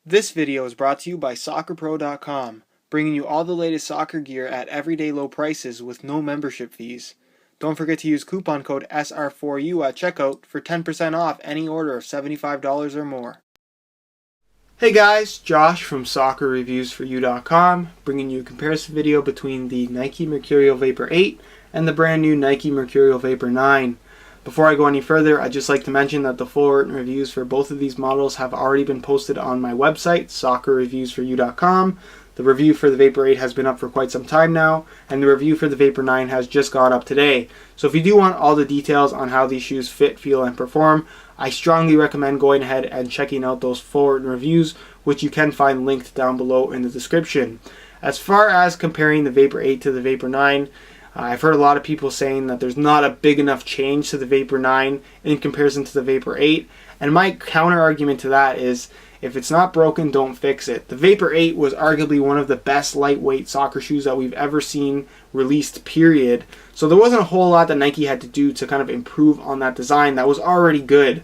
This video is brought to you by SoccerPro.com, bringing you all the latest soccer gear at everyday low prices with no membership fees. Don't forget to use coupon code SR4U at checkout for 10% off any order of $75 or more. Hey guys, Josh from SoccerReviewsForYou.com, bringing you a comparison video between the Nike Mercurial Vapor 8 and the brand new Nike Mercurial Vapor 9. Before I go any further, I'd just like to mention that the full written reviews for both of these models have already been posted on my website, SoccerReviewsForYou.com. The review for the Vapor 8 has been up for quite some time now, and the review for the Vapor 9 has just gone up today. So if you do want all the details on how these shoes fit, feel, and perform, I strongly recommend going ahead and checking out those full written reviews, which you can find linked down below in the description. As far as comparing the Vapor 8 to the Vapor 9, I've heard a lot of people saying that there's not a big enough change to the Vapor 9 in comparison to the Vapor 8, and my counter argument to that is, if it's not broken, don't fix it. The Vapor 8 was arguably one of the best lightweight soccer shoes that we've ever seen released, period. So there wasn't a whole lot that Nike had to do to kind of improve on that design that was already good.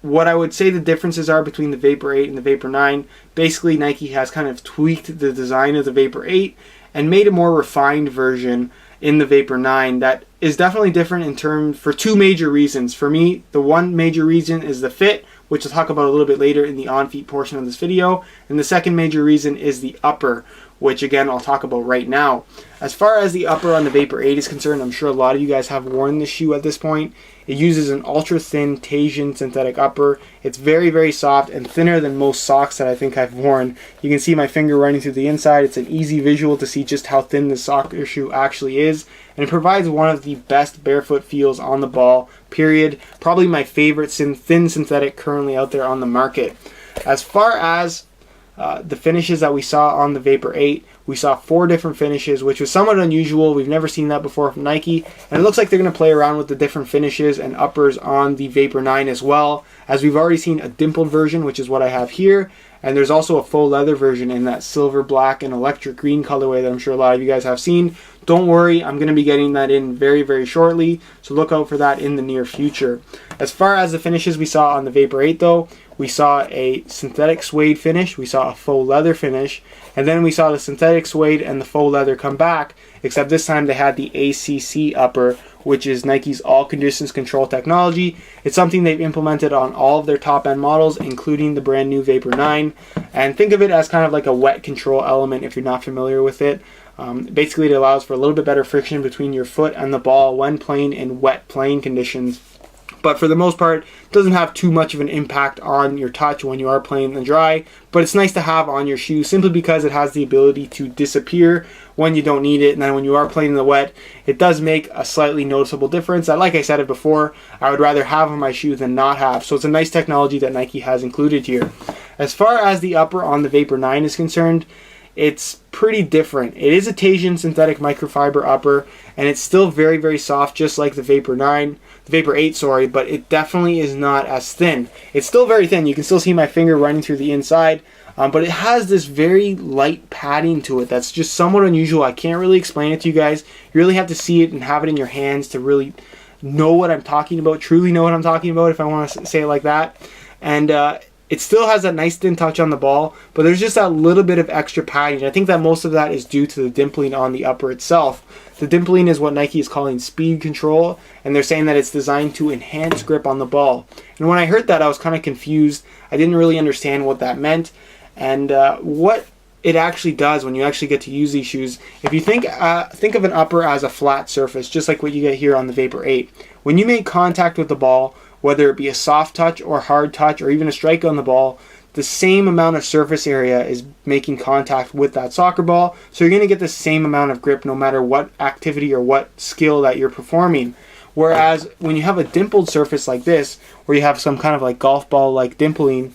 What I would say the differences are between the Vapor 8 and the Vapor 9, basically Nike has kind of tweaked the design of the Vapor 8 and made a more refined version in the Vapor 9 that is definitely different in terms for two major reasons. For me, the one major reason is the fit, which I'll talk about a little bit later in the on-feet portion of this video, and the second major reason is the upper, which again I'll talk about right now. As far as the upper on the Vapor 8 is concerned, I'm sure a lot of you guys have worn this shoe at this point. It uses an ultra-thin Teijin synthetic upper. It's very, very soft and thinner than most socks that I think I've worn. You can see my finger running through the inside. It's an easy visual to see just how thin this soccer shoe actually is, and it provides one of the best barefoot feels on the ball, period. Probably my favorite thin synthetic currently out there on the market. As far as the finishes that we saw on the Vapor 8, we saw 4 different finishes, which was somewhat unusual. We've never seen that before from Nike, and it looks like they're going to play around with the different finishes and uppers on the Vapor 9 as well, as we've already seen a dimpled version, which is what I have here, and there's also a faux leather version in that silver, black, and electric green colorway that I'm sure a lot of you guys have seen. Don't worry, I'm going to be getting that in very, very shortly, so look out for that in the near future. As far as the finishes we saw on the Vapor 8 though, we saw a synthetic suede finish, we saw a faux leather finish, and then we saw the synthetic suede and the faux leather come back, except this time they had the ACC upper, which is Nike's all conditions control technology. It's something they've implemented on all of their top-end models, including the brand new Vapor 9, and think of it as kind of like a wet control element if you're not familiar with it. Basically, it allows for a little bit better friction between your foot and the ball when playing in wet playing conditions. But for the most part, it doesn't have too much of an impact on your touch when you are playing in the dry. But it's nice to have on your shoe simply because it has the ability to disappear when you don't need it. And then when you are playing in the wet, it does make a slightly noticeable difference that, like I said it before, I would rather have on my shoe than not have. So it's a nice technology that Nike has included here. As far as the upper on the Vapor 9 is concerned, it's pretty different. It is a Teijin synthetic microfiber upper, and it's still very, very soft, just like the Vapor 8, sorry, but it definitely is not as thin. It's still very thin. You can still see my finger running through the inside, but it has this very light padding to it that's just somewhat unusual. I can't really explain it to you guys. You really have to see it and have it in your hands to really know what I'm talking about, truly know what I'm talking about, if I want to say it like that. And it still has that nice thin touch on the ball, but there's just that little bit of extra padding. I think that most of that is due to the dimpling on the upper itself. The dimpling is what Nike is calling speed control, and they're saying that it's designed to enhance grip on the ball. And when I heard that, I was kind of confused. I didn't really understand what that meant, and what it actually does when you actually get to use these shoes. If you think of an upper as a flat surface, just like what you get here on the Vapor 8. When you make contact with the ball, whether it be a soft touch or hard touch or even a strike on the ball, the same amount of surface area is making contact with that soccer ball, so you're going to get the same amount of grip no matter what activity or what skill that you're performing. Whereas when you have a dimpled surface like this, where you have some kind of like golf ball like dimpling,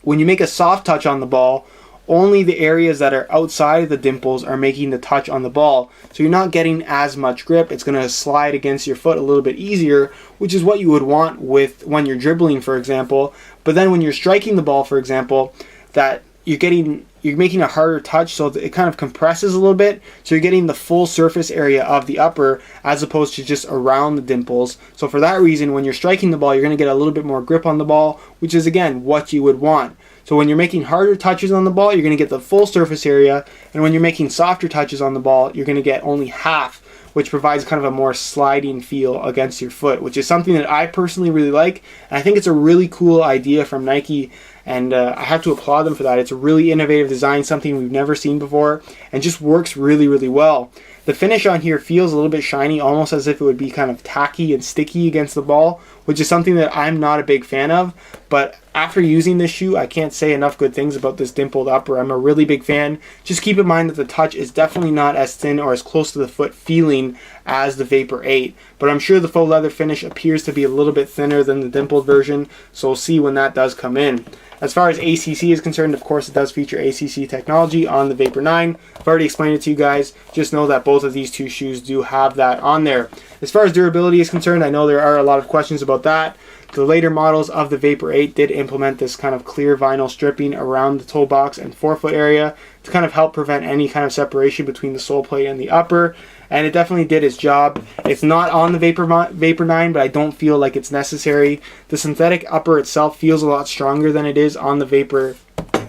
when you make a soft touch on the ball, only the areas that are outside of the dimples are making the touch on the ball. So you're not getting as much grip. It's going to slide against your foot a little bit easier, which is what you would want with when you're dribbling, for example. But then when you're striking the ball, for example, that you're making a harder touch, so it kind of compresses a little bit, so you're getting the full surface area of the upper as opposed to just around the dimples. So for that reason, when you're striking the ball, you're going to get a little bit more grip on the ball, which is again what you would want. So when you're making harder touches on the ball, you're going to get the full surface area, and when you're making softer touches on the ball, you're going to get only half, which provides kind of a more sliding feel against your foot, which is something that I personally really like. And I think it's a really cool idea from Nike, and I have to applaud them for that. It's a really innovative design, something we've never seen before, and just works really, really well. The finish on here feels a little bit shiny, almost as if it would be kind of tacky and sticky against the ball, which is something that I'm not a big fan of. But after using this shoe, I can't say enough good things about this dimpled upper. I'm a really big fan. Just keep in mind that the touch is definitely not as thin or as close to the foot feeling as the Vapor 8. But I'm sure the faux leather finish appears to be a little bit thinner than the dimpled version, so we'll see when that does come in. As far as ACC is concerned, of course, it does feature ACC technology on the Vapor 9. I've already explained it to you guys. Just know that both of these two shoes do have that on there. As far as durability is concerned, I know there are a lot of questions about that. The later models of the Vapor 8 did implement this kind of clear vinyl stripping around the toe box and forefoot area to kind of help prevent any kind of separation between the sole plate and the upper. And it definitely did its job. It's not on the Vapor 9, but I don't feel like it's necessary. The synthetic upper itself feels a lot stronger than it is on the Vapor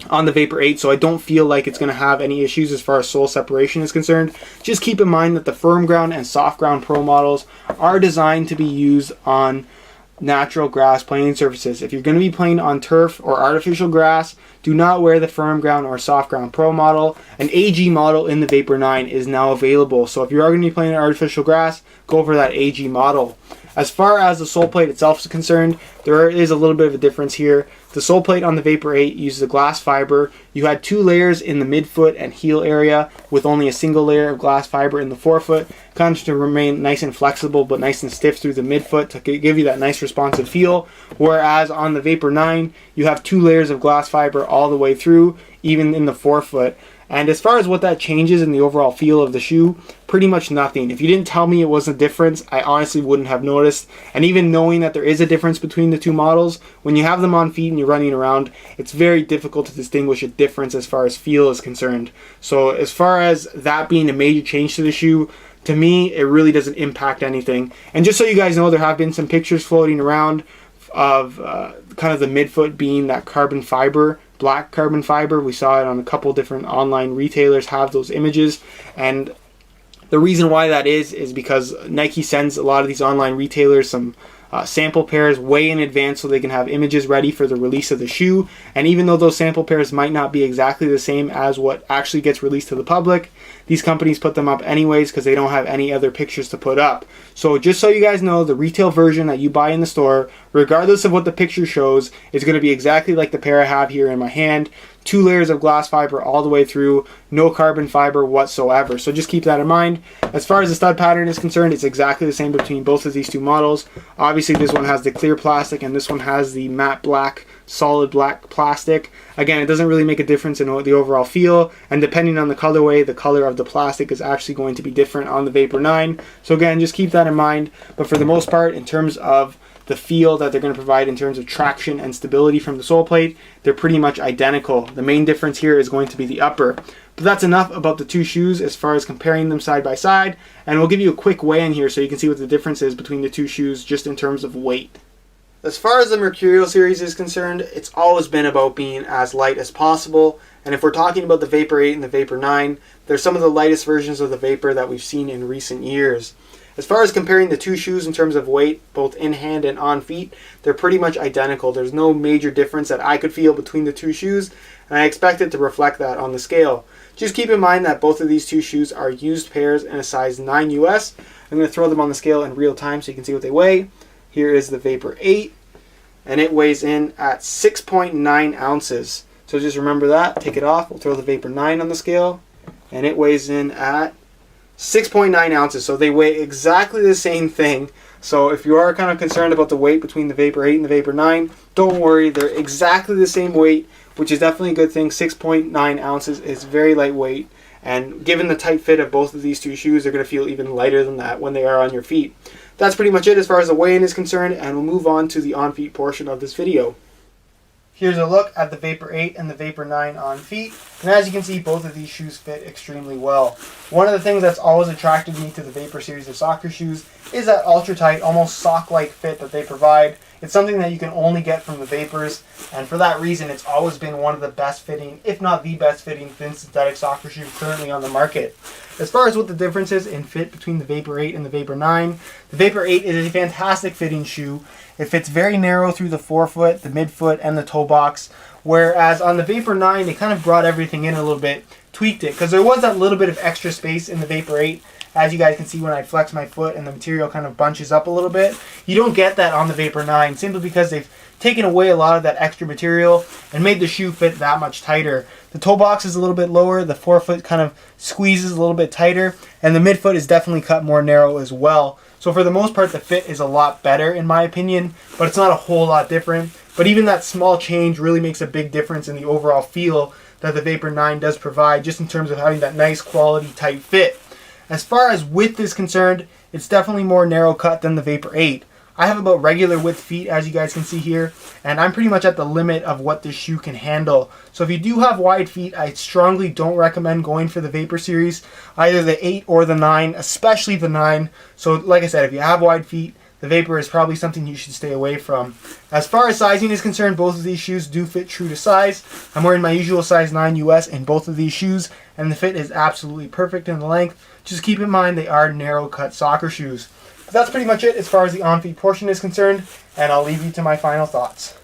8, so I don't feel like it's going to have any issues as far as sole separation is concerned. Just keep in mind that the firm ground and soft ground pro models are designed to be used on natural grass playing surfaces. If you're going to be playing on turf or artificial grass, do not wear the firm ground or soft ground pro model. An AG model in the Vapor 9 is now available, so if you are going to be playing on artificial grass, go for that AG model. As far as the sole plate itself is concerned, there is a little bit of a difference here. The sole plate on the Vapor 8 uses a glass fiber. You had 2 layers in the midfoot and heel area with only a single layer of glass fiber in the forefoot, kind of to remain nice and flexible but nice and stiff through the midfoot to give you that nice responsive feel. Whereas on the Vapor 9, you have 2 layers of glass fiber all the way through, even in the forefoot. And as far as what that changes in the overall feel of the shoe, pretty much nothing. If you didn't tell me it was a difference, I honestly wouldn't have noticed. And even knowing that there is a difference between the two models, when you have them on feet and you're running around, it's very difficult to distinguish a difference as far as feel is concerned. So as far as that being a major change to the shoe, to me, it really doesn't impact anything. And just so you guys know, there have been some pictures floating around of kind of the midfoot being that carbon fiber, black carbon fiber. We saw it on a couple different online retailers have those images, and the reason why that is because Nike sends a lot of these online retailers some sample pairs way in advance so they can have images ready for the release of the shoe. And even though those sample pairs might not be exactly the same as what actually gets released to the public, these companies put them up anyways because they don't have any other pictures to put up. So just so you guys know, the retail version that you buy in the store, regardless of what the picture shows, is going to be exactly like the pair I have here in my hand. 2 layers of glass fiber all the way through, no carbon fiber whatsoever. So just keep that in mind. As far as the stud pattern is concerned, it's exactly the same between both of these two models. Obviously this one has the clear plastic and this one has the matte black, solid black plastic. Again, it doesn't really make a difference in the overall feel, and depending on the colorway, the color of the plastic is actually going to be different on the Vapor 9. So again, just keep that in mind. But for the most part, in terms of the feel that they're going to provide in terms of traction and stability from the sole plate, they're pretty much identical. The main difference here is going to be the upper. But that's enough about the two shoes as far as comparing them side by side, and we'll give you a quick weigh-in here so you can see what the difference is between the two shoes just in terms of weight. As far as the Mercurial series is concerned, it's always been about being as light as possible, and if we're talking about the Vapor 8 and the Vapor 9, they're some of the lightest versions of the Vapor that we've seen in recent years. As far as comparing the two shoes in terms of weight, both in hand and on feet, they're pretty much identical. There's no major difference that I could feel between the two shoes, and I expect it to reflect that on the scale. Just keep in mind that both of these two shoes are used pairs in a size 9 US. I'm going to throw them on the scale in real time so you can see what they weigh. Here is the Vapor 8, and it weighs in at 6.9 ounces. So just remember that, take it off, we'll throw the Vapor 9 on the scale, and it weighs in at 6.9 ounces, so they weigh exactly the same thing. So if you are kind of concerned about the weight between the Vapor 8 and the Vapor 9, don't worry, they're exactly the same weight, which is definitely a good thing. 6.9 ounces is very lightweight, and given the tight fit of both of these two shoes, they're going to feel even lighter than that when they are on your feet. That's pretty much it as far as the weigh-in is concerned, and we'll move on to the on-feet portion of this video. Here's a look at the Vapor 8 and the Vapor 9 on feet. And as you can see, both of these shoes fit extremely well. One of the things that's always attracted me to the Vapor series of soccer shoes is that ultra tight, almost sock-like fit that they provide. It's something that you can only get from the Vapors, and for that reason, it's always been one of the best fitting, if not the best fitting, thin synthetic soccer shoe currently on the market. As far as what the difference is in fit between the Vapor 8 and the Vapor 9, the Vapor 8 is a fantastic fitting shoe. It fits very narrow through the forefoot, the midfoot, and the toe box. Whereas on the Vapor 9, they kind of brought everything in a little bit, tweaked it, because there was that little bit of extra space in the Vapor 8. As you guys can see when I flex my foot and the material kind of bunches up a little bit. You don't get that on the Vapor 9 simply because they've taken away a lot of that extra material and made the shoe fit that much tighter. The toe box is a little bit lower, the forefoot kind of squeezes a little bit tighter, and the midfoot is definitely cut more narrow as well. So for the most part, the fit is a lot better in my opinion, but it's not a whole lot different. But even that small change really makes a big difference in the overall feel that the Vapor 9 does provide, just in terms of having that nice quality tight fit. As far as width is concerned, it's definitely more narrow cut than the Vapor 8. I have about regular width feet, as you guys can see here, and I'm pretty much at the limit of what this shoe can handle. So if you do have wide feet, I strongly don't recommend going for the Vapor series, either the 8 or the 9, especially the 9. So like I said, if you have wide feet, the Vapor is probably something you should stay away from. As far as sizing is concerned, both of these shoes do fit true to size. I'm wearing my usual size 9 US in both of these shoes, and the fit is absolutely perfect in the length. Just keep in mind they are narrow cut soccer shoes. But that's pretty much it as far as the on-feet portion is concerned, and I'll leave you to my final thoughts.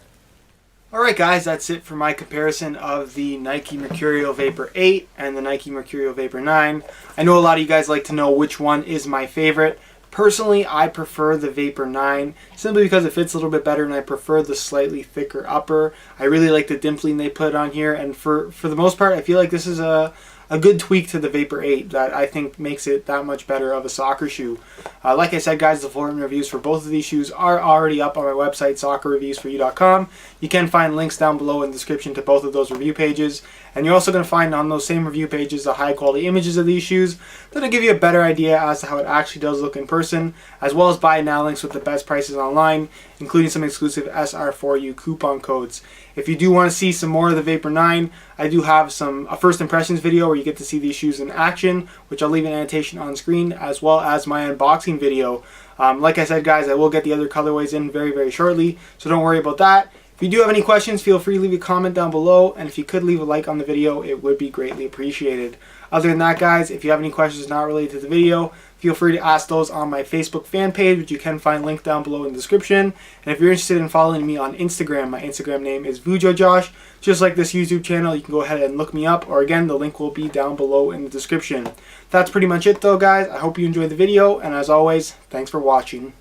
Alright guys, that's it for my comparison of the Nike Mercurial Vapor 8 and the Nike Mercurial Vapor 9. I know a lot of you guys like to know which one is my favorite. Personally, I prefer the Vapor 9 simply because it fits a little bit better and I prefer the slightly thicker upper. I really like the dimpling they put on here, and for the most part, I feel like this is a good tweak to the Vapor 8 that I think makes it that much better of a soccer shoe. Like I said guys, the full reviews for both of these shoes are already up on my website, soccerreviewsforyou.com. You can find links down below in the description to both of those review pages. And you're also going to find on those same review pages the high quality images of these shoes that'll give you a better idea as to how it actually does look in person, as well as buy now links with the best prices online, including some exclusive SR4U coupon codes. If you do want to see some more of the Vapor 9, I do have a first impressions video where you get to see these shoes in action, which I'll leave an annotation on screen, as well as my unboxing video. Like I said guys, I will get the other colorways in very, very shortly, so don't worry about that. If you do have any questions, feel free to leave a comment down below, and if you could leave a like on the video, it would be greatly appreciated. Other than that guys, if you have any questions not related to the video, feel free to ask those on my Facebook fan page, which you can find linked down below in the description. And if you're interested in following me on Instagram, my Instagram name is VujoJosh. Just like this YouTube channel, you can go ahead and look me up, or again, the link will be down below in the description. That's pretty much it though guys. I hope you enjoyed the video, and as always, thanks for watching.